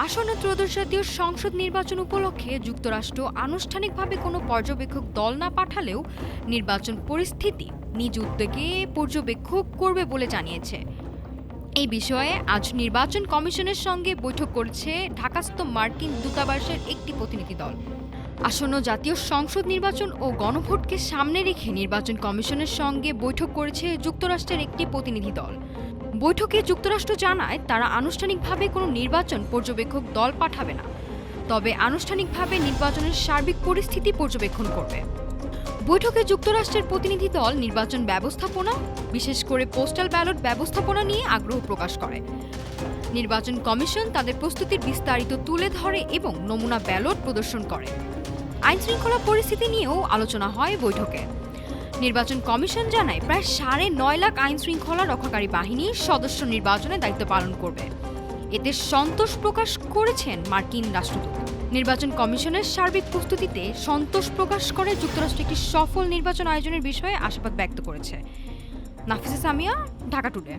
আসন্ন ত্রয়োদশ জাতীয় সংসদ নির্বাচন উপলক্ষে যুক্তরাষ্ট্র আনুষ্ঠানিকভাবে কোনো পর্যবেক্ষক দল না পাঠালেও নির্বাচন পরিস্থিতি নিজ উদ্যোগে পর্যবেক্ষক করবে বলে জানিয়েছে। এই বিষয়ে আজ নির্বাচন কমিশনের সঙ্গে বৈঠক করেছে ঢাকাস্থ মার্কিন দূতাবাসের একটি প্রতিনিধি দল। আসন্ন জাতীয় সংসদ নির্বাচন ও গণভোটকে সামনে রেখে নির্বাচন কমিশনের সঙ্গে বৈঠক করেছে যুক্তরাষ্ট্রের একটি প্রতিনিধি দল। বৈঠকে যুক্তরাষ্ট্র জানায় তারা আনুষ্ঠানিকভাবে কোনো নির্বাচন পর্যবেক্ষক দল পাঠাবে না, তবে আনুষ্ঠানিকভাবে নির্বাচনের সার্বিক পরিস্থিতি পর্যবেক্ষণ করবে। বৈঠকে যুক্তরাষ্ট্রের প্রতিনিধি দল নির্বাচন ব্যবস্থাপনা, বিশেষ করে পোস্টাল ব্যালট ব্যবস্থাপনা নিয়ে আগ্রহ প্রকাশ করে। নির্বাচন কমিশন তাদের প্রস্তুতির বিস্তারিত তুলে ধরে এবং নমুনা ব্যালট প্রদর্শন করে। আইনশৃঙ্খলা পরিস্থিতি নিয়েও আলোচনা হয় বৈঠকে। নির্বাচন কমিশন জানায় প্রায় 9.5 লাখ আইনশৃঙ্খলা রক্ষাকারী বাহিনীর সদস্য নির্বাচনে দায়িত্ব পালন করবে। এতে সন্তোষ প্রকাশ করেছেন মার্কিন রাষ্ট্রদূত। নির্বাচন কমিশনের সার্বিক প্রস্তুতিতে সন্তোষ প্রকাশ করে যুক্তরাষ্ট্র একটি সফল নির্বাচন আয়োজনের বিষয়ে আশাবাদ ব্যক্ত করেছে। নাফিসা সামিয়া, ঢাকা টুডে।